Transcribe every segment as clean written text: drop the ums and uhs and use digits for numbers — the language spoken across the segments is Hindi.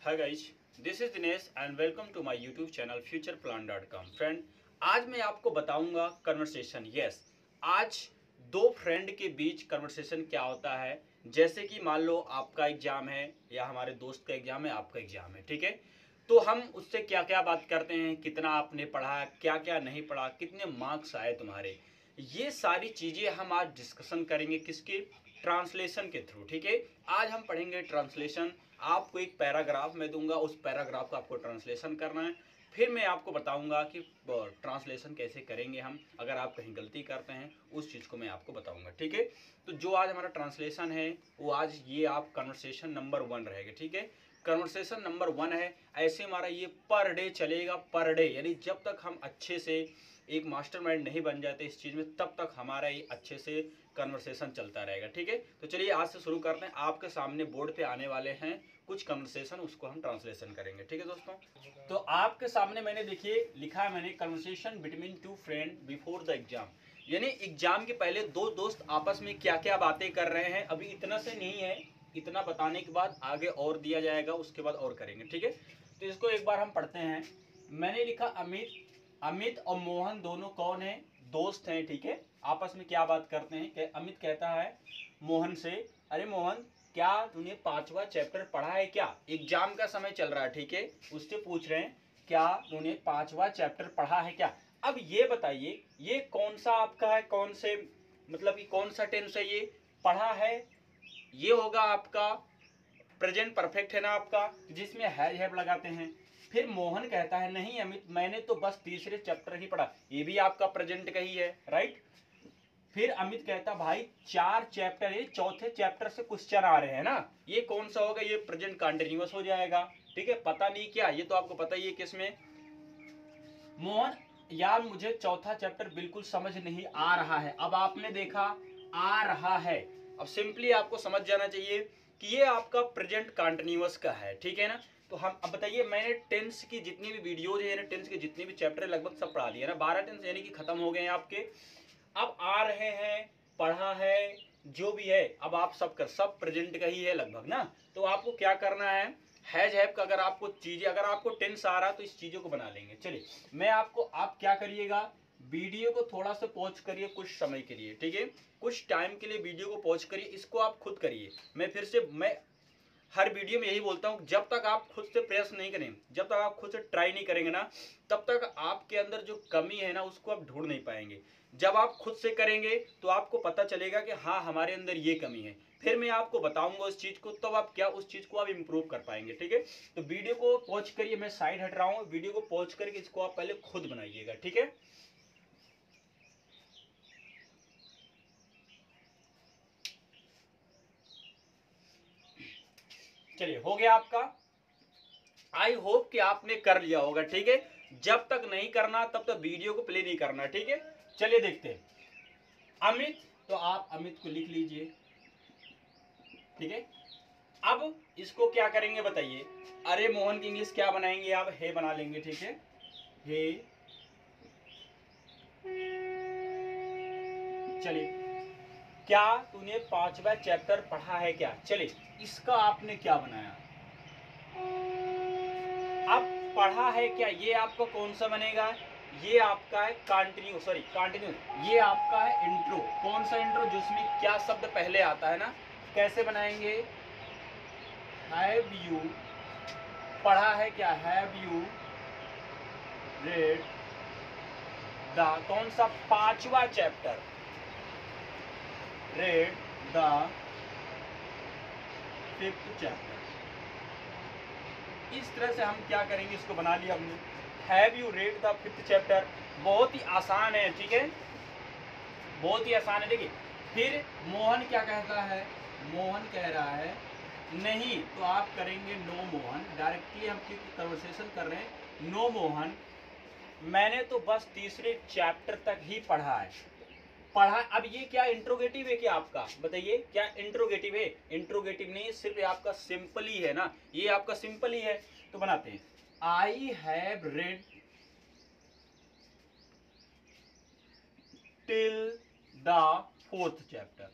Hi guys, this is Dinesh and welcome to my YouTube channel futureplan.com। Friend, आज मैं आपको बताऊंगा कन्वर्सेशन। यस, आज दो फ्रेंड के बीच कन्वर्सेशन क्या होता है। जैसे कि मान लो आपका एग्जाम है या हमारे दोस्त का एग्जाम है, आपका एग्जाम है, ठीक है। तो हम उससे क्या क्या बात करते हैं, कितना आपने पढ़ा, क्या क्या नहीं पढ़ा, कितने मार्क्स आए तुम्हारे, ये सारी चीज़ें हम आज डिस्कशन करेंगे। किसके? ट्रांसलेशन के थ्रू, ठीक है। आज हम पढ़ेंगे ट्रांसलेशन। आपको एक पैराग्राफ मैं दूंगा, उस पैराग्राफ का आपको ट्रांसलेशन करना है। फिर मैं आपको बताऊंगा कि ट्रांसलेशन कैसे करेंगे हम। अगर आप कहीं गलती करते हैं उस चीज़ को मैं आपको बताऊंगा, ठीक है। तो जो आज हमारा ट्रांसलेशन है वो आज ये आप कन्वर्सेशन नंबर 1 रहेगा, ठीक है। कन्वर्सेशन नंबर 1 है। ऐसे हमारा ये पर डे चलेगा, पर डे, यानी जब तक हम अच्छे से एक मास्टरमाइंड नहीं बन जाते इस चीज़ में, तब तक हमारा ये अच्छे से कन्वर्सेशन चलता रहेगा, ठीक है। तो चलिए आज से शुरू करते हैं। आपके सामने बोर्ड पे आने वाले हैं कुछ कन्वर्सेशन, उसको हम ट्रांसलेशन करेंगे, ठीक है दोस्तों। तो आपके सामने मैंने देखिए लिखा है मैंने, conversation between two friend before the exam. यानी एग्जाम के पहले दो दोस्त आपस में क्या क्या बातें कर रहे हैं। अभी इतना से नहीं है, इतना बताने के बाद आगे और दिया जाएगा, उसके बाद और करेंगे, ठीक है। तो इसको एक बार हम पढ़ते हैं। मैंने लिखा अमित और मोहन दोनों कौन है? दोस्त हैं, ठीक है। आपस में क्या बात करते हैं कि अमित कहता है मोहन से, अरे मोहन, क्या तूने 5वां चैप्टर पढ़ा है क्या? एग्जाम का समय चल रहा है, ठीक है। उससे पूछ रहे हैं क्या तूने 5वां चैप्टर पढ़ा है क्या। अब ये बताइए ये कौन सा आपका है, कौन से मतलब कि कौन सा टेंस है ये? पढ़ा है, ये होगा आपका प्रेजेंट परफेक्ट है ना आपका, जिसमें हैव लगाते हैं। फिर मोहन कहता है नहीं अमित, मैंने तो बस तीसरे चैप्टर ही पढ़ा, ये भी आपका प्रेजेंट का ही है, राइट। फिर अमित कहता भाई 4 चैप्टर है, चौथे चैप्टर से क्वेश्चन आ रहे हैं ना, ये कौन सा होगा? ये प्रेजेंट कंटिन्यूअस हो जाएगा, ठीक है। पता नहीं क्या, ये तो आपको पता ही है किसमें। मोहन, यार मुझे चौथा चैप्टर बिल्कुल समझ नहीं आ रहा है। अब आपने देखा आ रहा है, अब सिंपली आपको समझ जाना चाहिए कि ये आपका प्रेजेंट कंटिन्यूअस का है, ठीक है ना। तो हम अब बताइए, मैंने टेंस की जितनी भी वीडियोज है, टेंस के जितने भी चैप्टर लगभग सब पढ़ा लिया ना, 12 टेंस यानी कि खत्म हो गए हैं आपके। अब आ रहे हैं, पढ़ा है, जो भी है, अब आप सब कर सब प्रेजेंट का ही है लगभग ना। तो आपको क्या करना है, हैज हैव का अगर आपको चीजें, अगर आपको टेंस आ रहा तो इस चीजों को बना लेंगे। चलिए मैं आपको, आप क्या करिएगा, वीडियो को थोड़ा सा पॉज करिए कुछ समय के लिए, ठीक है। कुछ टाइम के लिए वीडियो को पॉज करिए, इसको आप खुद करिए। मैं फिर से हर वीडियो में यही बोलता हूँ, जब तक आप खुद से प्रयास नहीं करें, जब तक आप खुद से ट्राई नहीं करेंगे ना, तब तक आपके अंदर जो कमी है ना उसको आप ढूंढ नहीं पाएंगे। जब आप खुद से करेंगे तो आपको पता चलेगा कि हाँ हमारे अंदर ये कमी है, फिर मैं आपको बताऊंगा उस चीज को, तब आप क्या उस चीज को आप इंप्रूव कर पाएंगे, ठीक है। तो वीडियो को पॉज करिए, मैं साइड हट रहा हूँ, वीडियो को पॉज करके इसको आप पहले खुद बनाइएगा, ठीक है। चलिए हो गया आपका। आई होप कि आपने कर लिया होगा, ठीक है। जब तक नहीं करना तब तक वीडियो को प्ले नहीं करना, ठीक है। चलिए देखते हैं। अमित, तो आप अमित को लिख लीजिए, ठीक है। अब इसको क्या करेंगे बताइए। अरे मोहन की इंग्लिश क्या बनाएंगे आप? हे बना लेंगे, ठीक है। हे, चलिए, क्या तूने 5वां चैप्टर पढ़ा है क्या? चलिए इसका आपने क्या बनाया? अब पढ़ा है क्या, ये आपका कौन सा बनेगा? ये आपका है कंटिन्यू, सॉरी कंटिन्यू, ये आपका है इंट्रो। कौन सा इंट्रो? जिसमें क्या शब्द पहले आता है ना। कैसे बनाएंगे? हैव यू पढ़ा है क्या? हैव यू रेड द, कौन सा? 5वां chapter, read the 5th chapter. इस तरह से हम क्या करेंगे, इसको बना लिया हमने। Have you read the 5th chapter. बहुत ही आसान है, ठीक है, बहुत ही आसान है। देखिए फिर मोहन क्या कहता है, मोहन कह रहा है नहीं, तो आप करेंगे नो मोहन। डायरेक्टली हम क्योंकि कन्वर्सेशन कर रहे हैं, नो मोहन, मैंने तो बस तीसरे चैप्टर तक ही पढ़ा है। पढ़ा, अब ये क्या इंट्रोगेटिव है क्या आपका? बताइए क्या इंट्रोगेटिव है? इंट्रोगेटिव नहीं, सिर्फ आपका सिंपल ही है ना, ये आपका सिंपल ही है। तो बनाते हैं, I have read till the 4th chapter,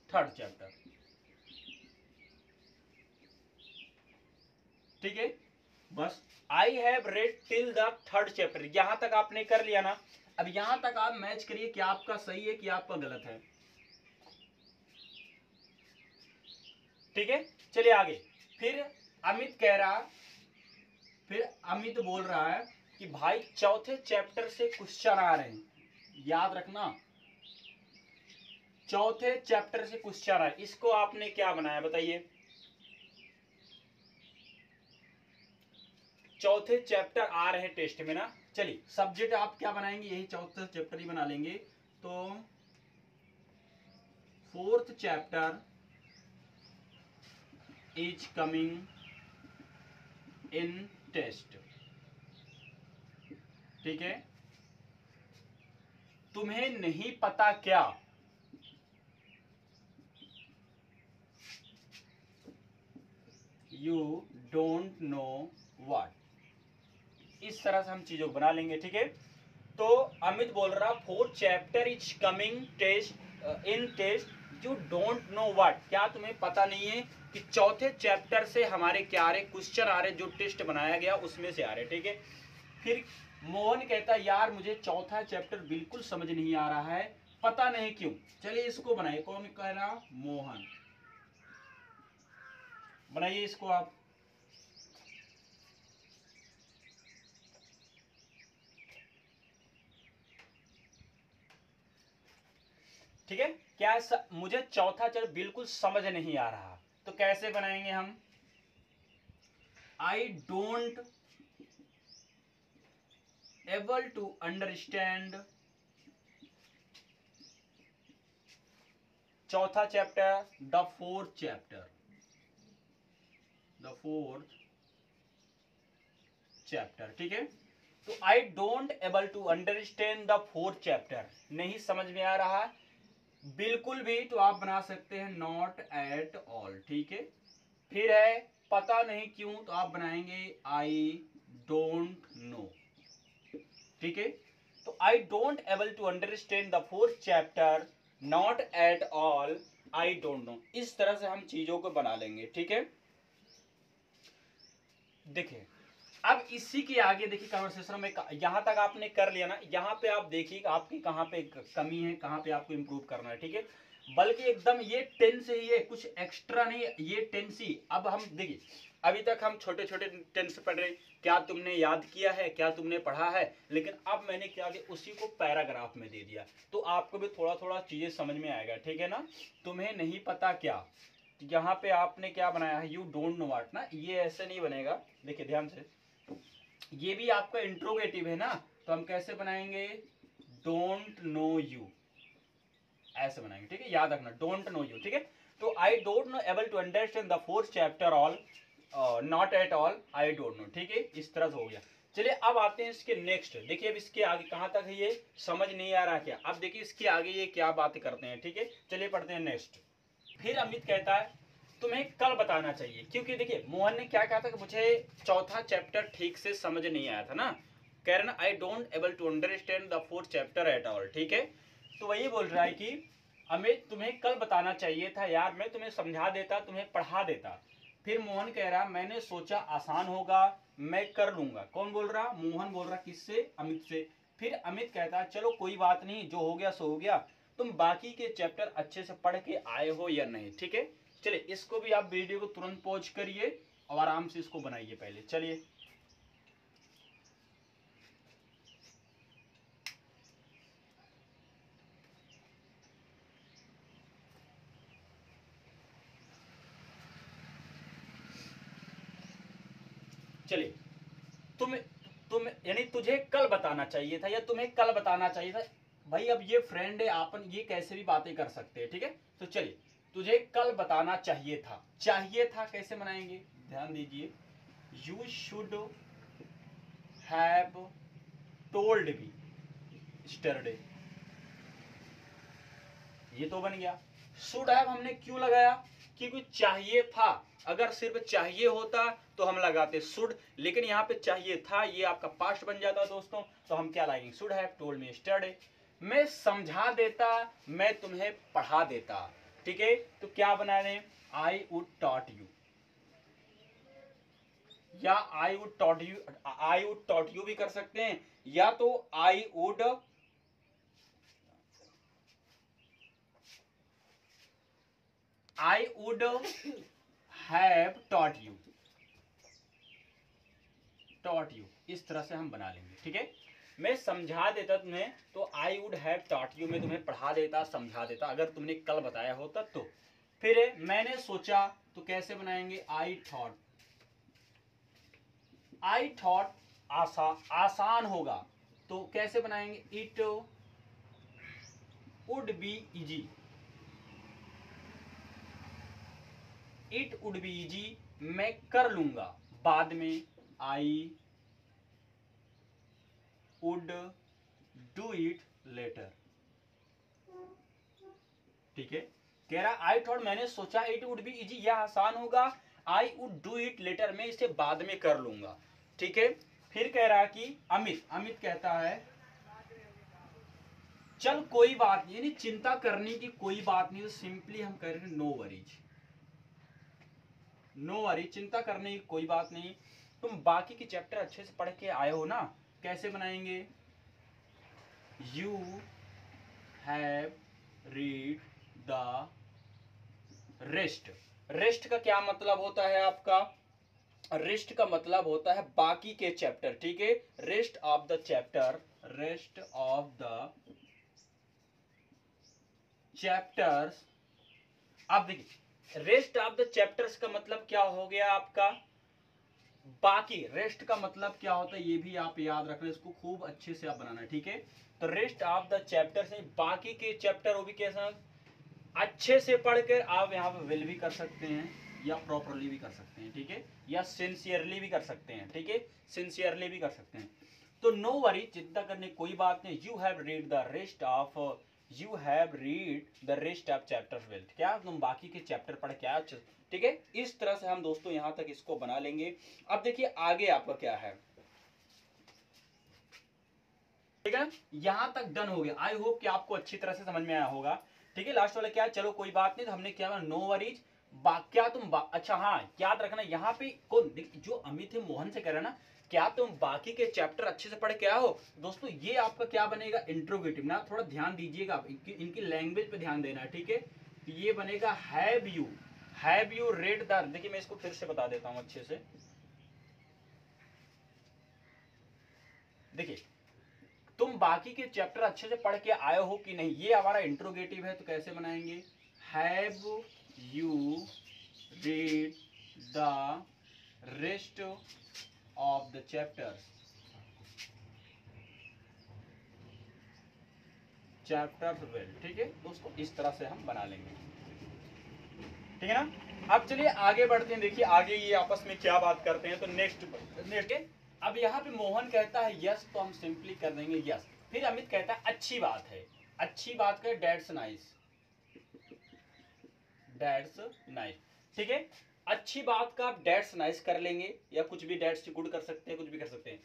3rd chapter. ठीक है, बस I have read till the third chapter, यहां तक आपने कर लिया ना। अब यहां तक आप मैच करिए कि आपका सही है कि आपका गलत है। ठीक है, चलिए आगे। फिर अमित कह रहा, फिर अमित बोल रहा है कि भाई चौथे चैप्टर से क्वेश्चन आ रहे हैं, याद रखना चौथे चैप्टर से क्वेश्चन है। इसको आपने क्या बनाया बताइए, चौथे चैप्टर आ रहे हैं टेस्ट में ना। चलिए सब्जेक्ट आप क्या बनाएंगे, यही चौथे चैप्टर ही बना लेंगे। तो fourth chapter is coming in test. ठीक है, तुम्हें नहीं पता क्या, यू डोंट नो व्हाट, इस तरह से हम चीजों को बना लेंगे। ठीक है, तो अमित बोल रहा fourth chapter is coming test in test, you don't know what, क्या तुम्हें पता नहीं है कि चौथे चैप्टर से हमारे क्या आ रहे क्वेश्चन आ रहे, जो टेस्ट बनाया गया उसमें से आ रहे। ठीक है, फिर मोहन कहता यार मुझे चौथा चैप्टर बिल्कुल समझ नहीं आ रहा है, पता नहीं क्यों। चलिए इसको बनाइए, कौन कह रहा, मोहन, बनाइए इसको आप। ठीक है, क्या मुझे चौथा चैप्टर बिल्कुल समझ नहीं आ रहा, तो कैसे बनाएंगे हम, I don't able to understand चौथा chapter, the fourth chapter, the fourth chapter. ठीक है, तो I don't able to understand the fourth chapter, नहीं समझ में आ रहा बिल्कुल भी, तो आप बना सकते हैं नॉट एट ऑल। ठीक है, फिर है पता नहीं क्यों, तो आप बनाएंगे आई डोंट नो। ठीक है, तो I don't able to understand the fourth chapter, not at all, I don't know, इस तरह से हम चीजों को बना लेंगे। ठीक है, देखिए अब इसी के आगे देखिए कन्वर्सेशन में यहां तक आपने कर लिया ना, यहां पे आप देखिए आपकी कहां पे कमी है, कहां पे आपको इंप्रूव करना है। ठीक है, बल्कि एकदम ये टेंस ही है, कुछ एक्स्ट्रा नहीं है, ये टेंस ही। अब हम देखिए अभी तक हम छोटे छोटे टेंस पढ़ रहे, क्या तुमने याद किया है, क्या तुमने पढ़ा है, लेकिन अब मैंने क्या किया, उसी को पैराग्राफ में दे दिया, तो आपको भी थोड़ा थोड़ा चीजें समझ में आएगा। ठीक है ना, तुम्हें नहीं पता क्या, यहाँ पे आपने क्या बनाया है, यू डोंट नो व्हाट ना, ये ऐसे नहीं बनेगा, देखिए ध्यान से, ये भी आपका इंट्रोगेटिव है ना, तो हम कैसे बनाएंगे, डोंट नो यू, ऐसे बनाएंगे। ठीक है, याद रखना डोंट नो यू। ठीक है, तो I don't know able to understand the fourth chapter all, not at all, I don't know. ठीक है, इस तरह से हो गया। चलिए अब आते हैं इसके नेक्स्ट, देखिए अब इसके आगे कहां तक है, ये समझ नहीं आ रहा क्या, अब देखिए इसके आगे ये क्या बातें करते हैं। ठीक है, चलिए पढ़ते हैं नेक्स्ट। फिर अमित कहता है तुम्हें कल बताना चाहिए, क्योंकि देखिए मोहन ने क्या कहा था कि मुझे चौथा चैप्टर ठीक से समझ नहीं आया था ना, कह रहे ना I don't able to understand the fourth chapter at all. ठीक है, तो वही बोल रहा है कि अमित तुम्हें कल बताना चाहिए था यार, मैं तुम्हें समझा देता, तुम्हें पढ़ा देता। फिर मोहन कह रहा मैंने सोचा आसान होगा, मैं कर लूंगा। कौन बोल रहा, मोहन बोल रहा, किससे, अमित से। फिर अमित कहता चलो कोई बात नहीं, जो हो गया सो हो गया, तुम बाकी के चैप्टर अच्छे से पढ़ के आए हो या नहीं। ठीक है, चलिए इसको भी आप वीडियो को तुरंत पॉज करिए और आराम से इसको बनाइए पहले। चलिए चलिए तुम यानी तुझे कल बताना चाहिए था, या तुम्हें कल बताना चाहिए था। भाई अब ये फ्रेंड है, आपन ये कैसे भी बातें कर सकते हैं। ठीक है, तो चलिए तुझे कल बताना चाहिए था, चाहिए था कैसे बनाएंगे, ध्यान दीजिए, you should have told me yesterday, ये तो बन गया। शुड हैव हमने क्यों लगाया, क्योंकि चाहिए था, अगर सिर्फ चाहिए होता तो हम लगाते शुड, लेकिन यहाँ पे चाहिए था, ये आपका पास्ट बन जाता दोस्तों, तो हम क्या लाएंगे, should have told me yesterday, मैं समझा देता, मैं तुम्हें पढ़ा देता। ठीक है, तो क्या बना रहे, आई वुड टॉट यू, या आई वुड टॉट यू भी कर सकते हैं, या तो I would have taught you, इस तरह से हम बना लेंगे। ठीक है, मैं समझा देता तुम्हें तो I would have taught you में तुम्हें पढ़ा देता, समझा देता, अगर तुमने कल बताया होता तो। फिर मैंने सोचा, तो कैसे बनाएंगे, आई थॉट आसान होगा, तो कैसे बनाएंगे, इट वुड बी इजी, मैं कर लूंगा, बाद में I would do it later. ठीक है, कह रहा आई थॉट, मैंने सोचा, इट वुड बी इजी, यह आसान होगा, I would do it later, मैं इसे बाद में कर लूंगा। ठीक है, फिर कह रहा कि अमित कहता है, चल कोई बात नहीं, यानी चिंता करने की कोई बात नहीं, तो सिंपली हम कह रहे हैं नो वरीज, चिंता करने की कोई बात नहीं। तुम बाकी के चैप्टर अच्छे से पढ़ के आए हो ना, कैसे बनाएंगे, you have read the rest का क्या मतलब होता है आपका, रेस्ट का मतलब होता है बाकी के चैप्टर। ठीक है, रेस्ट ऑफ द चैप्टर्स। अब देखिए, रेस्ट ऑफ द चैप्टर्स का मतलब क्या हो गया आपका, बाकी। रेस्ट का मतलब क्या होता है ये भी आप याद रखना, इसको खूब अच्छे से आप बनाना। ठीक है, तो रेस्ट ऑफ द चैप्टर्स बाकी के चैप्टर, वो भी कैसा, अच्छे से पढ़कर आप यहाँ पे विल भी कर सकते हैं, या प्रॉपरली भी कर सकते हैं। ठीक है, या सिंसियरली भी कर सकते हैं। ठीक है, सिंसियरली भी कर सकते हैं। तो नो वरी, चिंता करने कोई बात नहीं, you have read the rest of chapter 12, क्या तुम बाकी के चैप्टर पढ़ के आए। ठीक है, इस तरह से हम दोस्तों यहाँ तक इसको बना लेंगे। अब देखिए आगे आपका क्या है, ठीक है, यहां तक डन हो गया। आई होप कि आपको अच्छी तरह से समझ में आया होगा। ठीक है, लास्ट वाला क्या है, चलो कोई बात नहीं, तो हमने क्या, नो वरीज, क्या तुम अच्छा हाँ याद रखना, यहाँ पे कौन, जो अमित है मोहन से कह रहा है ना, क्या तुम बाकी के चैप्टर अच्छे से पढ़ के आए हो। दोस्तों ये आपका क्या बनेगा, इंट्रोगेटिव ना, थोड़ा ध्यान दीजिएगा, इनकी लैंग्वेज पे ध्यान देना है। ठीक है, ये बनेगा हैव यू रेड द, देखिए मैं इसको फिर से बता देता हूं अच्छे से। देखिए, तुम बाकी के चैप्टर अच्छे से पढ़ के आए हो कि नहीं, ये हमारा इंट्रोगेटिव है, तो कैसे बनाएंगे, have you read the rest of the chapters well. ठीक है दोस्तों, इस तरह से हम बना लेंगे। ठीक है ना, अब चलिए आगे बढ़ते हैं। देखिए आगे ये आपस में क्या बात करते हैं, तो नेक्स्ट अब यहाँ पे मोहन कहता है यस, तो हम सिंपली कर देंगे यस। फिर अमित कहता है अच्छी बात है, डेट्स नाइस। ठीक है, अच्छी बात का आप डेट्स नाइस कर लेंगे, या कुछ भी डेट्स गुड कर सकते हैं, कुछ भी कर सकते हैं।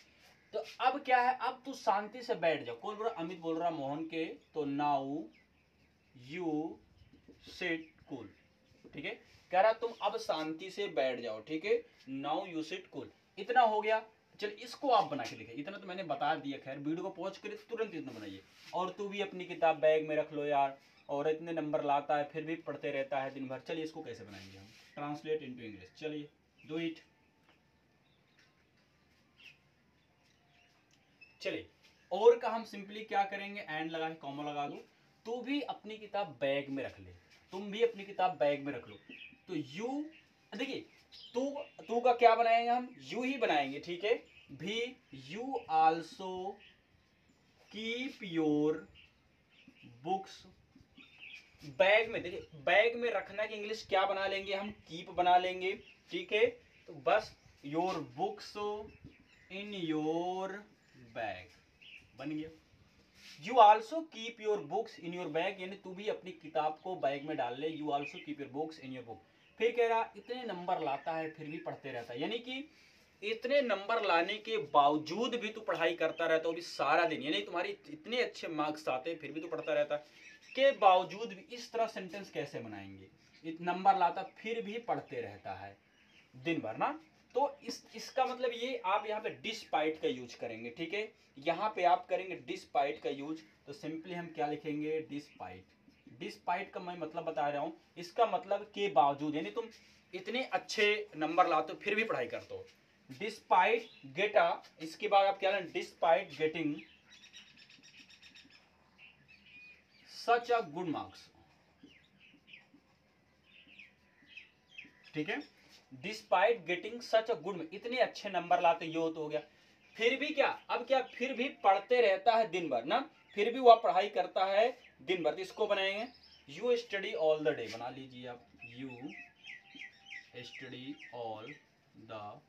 तो अब क्या है, अब तू शांति से बैठ जाओ, कौन बोल रहा, अमित बोल रहा मोहन के, तो नाउ यू सिट कूल। ठीक है, कह रहा तुम अब शांति से बैठ जाओ। ठीक है, नाउ यू सिट कूल, इतना हो गया। चल इसको आप बना के दिखाइए, इतना तो मैंने बता दिया, खैर वीडियो को पॉज करिए तुरंत इतना बनाइए। और तू भी अपनी किताब बैग में रख लो यार, और इतने नंबर लाता है फिर भी पढ़ते रहता है दिन भर। चलिए इसको कैसे बनाएंगे हम, ट्रांसलेट इनटू इंग्लिश, चलिए डू इट। चलिए और का हम सिंपली क्या करेंगे, एंड लगा के कॉमा लगा दो, तू भी अपनी किताब बैग में रख ले, तुम भी अपनी किताब बैग में रख लो। तो यू, देखिए तू तू का क्या बनाएंगे हम, यू ही बनाएंगे। ठीक है, भी you also keep your books bag में। देखिए बैग में रखना की इंग्लिश क्या बना लेंगे हम, कीप बना लेंगे। ठीक है, तो बस your books in your bag बन गया। You also keep your books in your bag, यानी तू भी अपनी किताब को बैग में डाल ले, you also keep your books in your book. फिर कह रहा इतने नंबर लाता है फिर भी पढ़ते रहता है, यानी कि इतने नंबर लाने के बावजूद भी तू पढ़ाई करता रहता है, वो भी सारा दिन, यानी तुम्हारी इतने अच्छे मार्क्स आते फिर भी तू पढ़ता रहता है के बावजूद भी। इस तरह सेंटेंस कैसे बनाएंगे, नंबर लाता फिर भी पढ़ते रहता है दिन भर ना, तो इसका मतलब ये आप यहाँ पे डिस्पाइट का यूज करेंगे, ठीक है। यहाँ पे आप करेंगे डिस्पाइट का यूज, तो सिंपली हम क्या लिखेंगे, डिस्पाइट। डिस्पाइट का मैं मतलब बता रहा हूँ, इसका मतलब के बावजूद, यानी तुम इतने अच्छे नंबर लाते हो फिर भी पढ़ाई करते हो। डिस्पाइट गेट अ, इसके बाद आप क्या लें, despite getting such a good marks, ठीक है। Despite getting such a good, इतने अच्छे नंबर लाते, ये तो हो गया। फिर भी क्या, अब क्या, फिर भी पढ़ते रहता है दिन भर ना, फिर भी वह पढ़ाई करता है दिन भर, तो इसको बनाएंगे you study all the day, बना लीजिए आप, यू स्टडी ऑल द,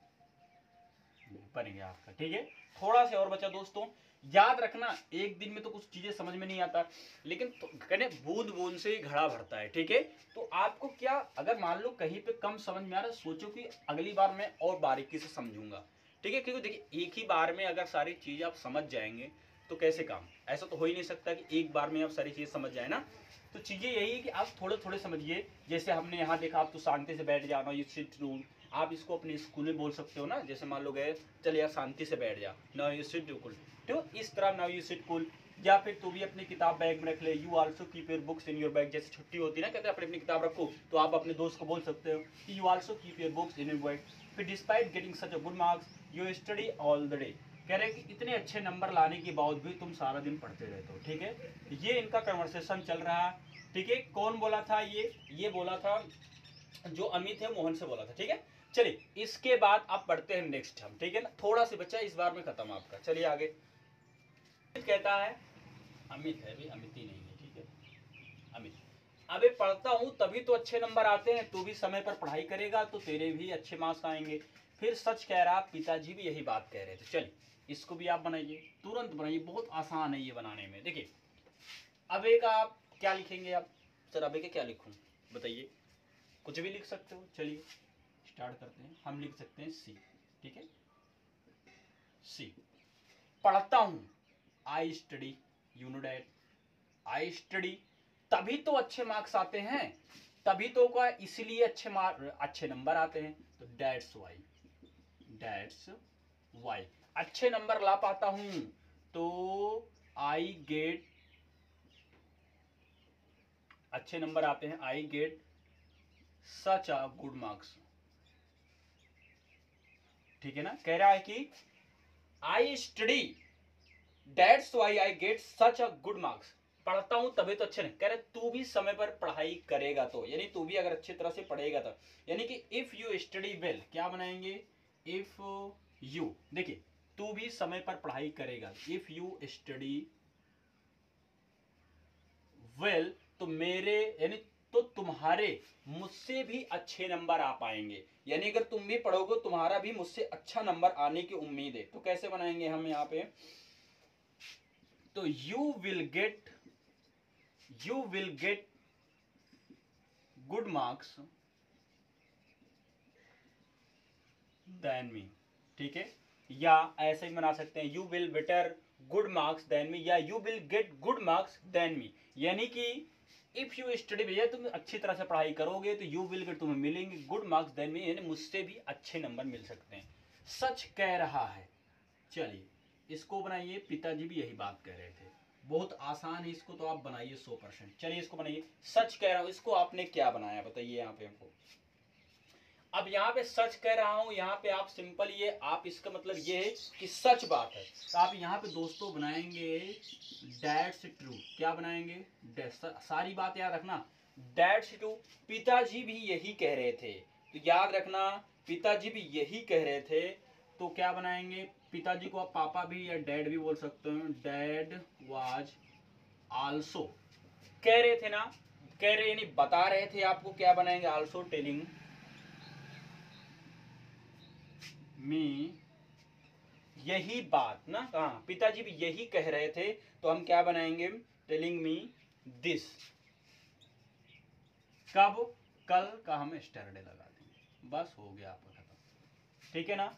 बन गया आपका, ठीक है। थोड़ा सा और बचा दोस्तों, याद रखना एक दिन में तो कुछ चीजें समझ में नहीं आता, लेकिन तो कहने बूंद बूंद से ही घड़ा भरता है, ठीक है। तो आपको क्या, अगर मान लो कहीं पे कम समझ में आ रहा है, सोचो कि अगली बार मैं और बारीकी से समझूंगा, ठीक है। क्योंकि देखिए एक ही बार में अगर सारी चीज आप समझ जाएंगे तो कैसे काम, ऐसा तो हो ही नहीं सकता कि एक बार में आप सारी चीज समझ जाए ना। तो चीजें यही है कि आप थोड़े थोड़े समझिए। जैसे हमने यहाँ देखा, आप तो शांति से बैठ जाना, यू सिट रूम, आप इसको अपने स्कूल में बोल सकते हो ना, जैसे मान लो गए, चल यार शांति से बैठ जा, नाउ यू सिट कूल, तो इस तरह नाउ यू सिट कूल। या फिर तू भी अपनी किताब बैग में रख ले, you also keep your books in your bag, जैसे छुट्टी होती है ना, कहते हैं अपनी अपनी किताब रखो, तो आप अपने दोस्त को बोल सकते हो कि you also keep your books in your bag. फिर despite getting such a good marks you study all the day, कह रहे हैं कि इतने अच्छे नंबर लाने के बावजूद भी तुम सारा दिन पढ़ते रहते हो, ठीक है। ये इनका कन्वर्सेशन चल रहा है, ठीक है। कौन बोला था ये बोला था जो अमित है, मोहन से बोला था, ठीक है। चलिए इसके बाद आप पढ़ते हैं नेक्स्ट हम, ठीक है ना, थोड़ा सा बच्चा इस बार में खत्म आपका। चलिए आगे कहता है, अमित है भी, अमित ही नहीं है, ठीक है, अमित, अबे पढ़ता हूं तभी तो अच्छे नंबर आते हैं, तू भी समय पर पढ़ाई करेगा तो तेरे भी अच्छे मार्क्स आएंगे। फिर सच कह रहा, पिताजी भी यही बात कह रहे थे। चलिए इसको भी आप बनाइए, तुरंत बनाइए, बहुत आसान है ये बनाने में। देखिए अबे का आप क्या लिखेंगे, आप सर अबे के क्या लिखूं बताइए, कुछ भी लिख सकते हो। चलिए स्टार्ट करते हैं, हम लिख सकते हैं सी, ठीक है, सी। पढ़ता हूं, I study, you know that, I study, तभी तो अच्छे मार्क्स आते हैं, तभी तो का इसलिए अच्छे नंबर आते हैं, तो दैट्स वाई, दैट्स वाई अच्छे नंबर ला पाता हूं, तो आई गेट, अच्छे नंबर आते हैं, I get such a good marks, ठीक है ना। कह रहा है कि I study that's why I get such a good marks, पढ़ता हूं तभी तो अच्छे नहीं, कह रहे तू भी समय पर पढ़ाई करेगा तो, यानी तू भी अगर अच्छी तरह से पढ़ेगा तो, यानी कि इफ यू स्टडी वेल, क्या बनाएंगे, इफ यू, देखिए तू भी समय पर पढ़ाई करेगा, इफ यू स्टडी वेल, तो मेरे यानी तो तुम्हारे मुझसे भी अच्छे नंबर आ पाएंगे, यानी अगर तुम भी पढ़ोगे तुम्हारा भी मुझसे अच्छा नंबर आने की उम्मीद है। तो कैसे बनाएंगे हम यहाँ पे, तो you will get good marks than me, ठीक है। या ऐसे ही बना सकते हैं, you will better good marks than me, या you will get good marks than me, यानी कि इफ यू स्टडी, भैया तुम अच्छी तरह से पढ़ाई करोगे तो यू विल गेट, तुम्हें मिलेंगे गुड मार्क्स देन मी, यानी मुझसे भी अच्छे नंबर मिल सकते हैं। सच कह रहा है, चलिए इसको बनाइए, पिताजी भी यही बात कह रहे थे, बहुत आसान है, इसको तो आप बनाइए 100%। चलिए इसको बनाइए, सच कह रहा हूं, इसको आपने क्या बनाया बताइए यहाँ पे हमको। अब यहाँ पे सच कह रहा हूं, यहाँ पे आप सिंपल ये, आप इसका मतलब ये है कि सच बात है, तो आप यहाँ पे दोस्तों बनाएंगे दैट्स ट्रू, क्या बनाएंगे, सारी बात याद रखना, दैट्स ट्रू, पिताजी भी यही कह रहे थे, तो याद रखना पिताजी भी यही कह रहे थे, तो क्या बनाएंगे, पिताजी को आप पापा भी या डैड भी बोल सकते हो, डैड वाज आल्सो, कह रहे थे ना, कह रहे यानी बता रहे थे आपको, क्या बनाएंगे, आल्सो टेलिंग मी, यही बात ना, हाँ पिताजी भी यही कह रहे थे, तो हम क्या बनाएंगे, टेलिंग मी दिस, कब, कल का हम स्टरडे लगा देंगे, बस हो गया आपका खत्म, ठीक है ना।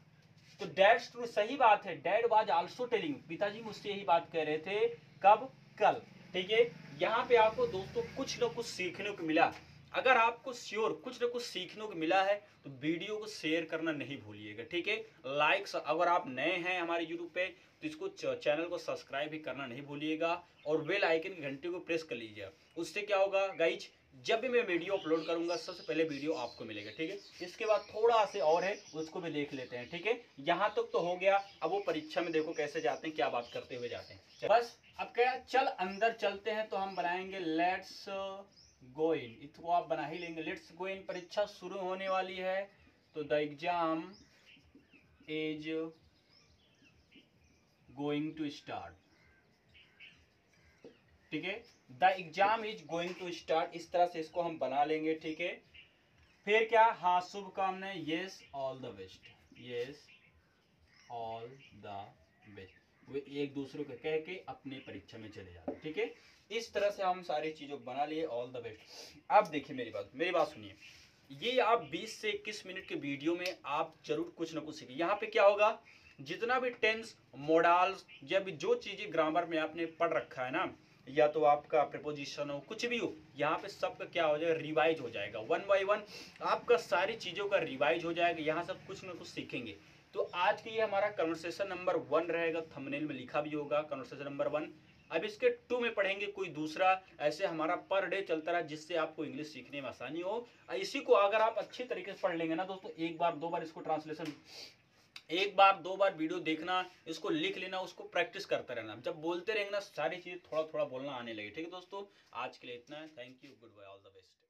तो डैड्स ट्रू, सही बात है, डैड वाज आल्सो टेलिंग, पिताजी मुझसे यही बात कह रहे थे, कब, कल, ठीक है। यहाँ पे आपको दोस्तों कुछ न कुछ सीखने को मिला। अगर आपको श्योर कुछ ना कुछ सीखने को मिला है तो वीडियो को शेयर करना नहीं भूलिएगा, ठीक है। लाइक, अगर आप नए हैं हमारे यूट्यूब पे तो इसको चैनल को सब्सक्राइब भी करना नहीं भूलिएगा और बेल आइकन की घंटी को प्रेस कर लीजिएगा। उससे क्या होगा गाइज, जब भी मैं वीडियो अपलोड करूंगा सबसे पहले वीडियो आपको मिलेगा, ठीक है। इसके बाद थोड़ा से और है, उसको भी देख लेते हैं, ठीक है। यहाँ तक तो हो गया। अब वो परीक्षा में देखो कैसे जाते हैं, क्या बात करते हुए जाते हैं। बस अब क्या, चल अंदर चलते हैं। तो हम बनाएंगे लेट्स गो इन, इसको आप बना ही लेंगे। लेट्स गो इन, परीक्षा शुरू होने वाली है। तो the exam is going to start, ठीक है। The exam is going to start, इस तरह से इसको हम बना लेंगे, ठीक है। फिर क्या, हाँ शुभकामनाएं, yes all the best, yes all the best. वे एक दूसरे को कह के अपनी परीक्षा में चले जाते, ठीक है। इस तरह से हम सारी चीजों को बना लिए, ऑल द बेस्ट। अब देखिए मेरी बात सुनिए। ये आप 20 से 21 मिनट के वीडियो में आप जरूर कुछ ना कुछ सीखिए। यहाँ पे क्या होगा, जितना भी टेंस, मोडाल्स, जब जो चीजें ग्रामर में आपने पढ़ रखा है ना, या तो आपका प्रीपोजिशन हो, कुछ भी हो, यहाँ पे सबका क्या हो जाएगा, रिवाइज हो जाएगा। 1 बाय 1 आपका सारी चीजों का रिवाइज हो जाएगा। यहाँ सब कुछ ना कुछ सीखेंगे। तो आज के ये हमारा कन्वर्सेशन नंबर 1 रहेगा, थंबनेल में लिखा भी होगा कन्वर्सेशन नंबर 1। अब इसके 2 में पढ़ेंगे कोई दूसरा। ऐसे हमारा पर डे चलता रहा जिससे आपको इंग्लिश सीखने में आसानी हो। इसी को अगर आप अच्छी तरीके से पढ़ लेंगे ना दोस्तों, एक बार 2 बार इसको ट्रांसलेशन, एक बार 2 बार वीडियो देखना, इसको लिख लेना, उसको प्रैक्टिस करते रहना। जब बोलते रहेंगे ना सारी चीज़ थोड़ा थोड़ा बोलना आने लगे, ठीक है दोस्तों। आज के लिए इतना है, thank you, goodbye, all the best.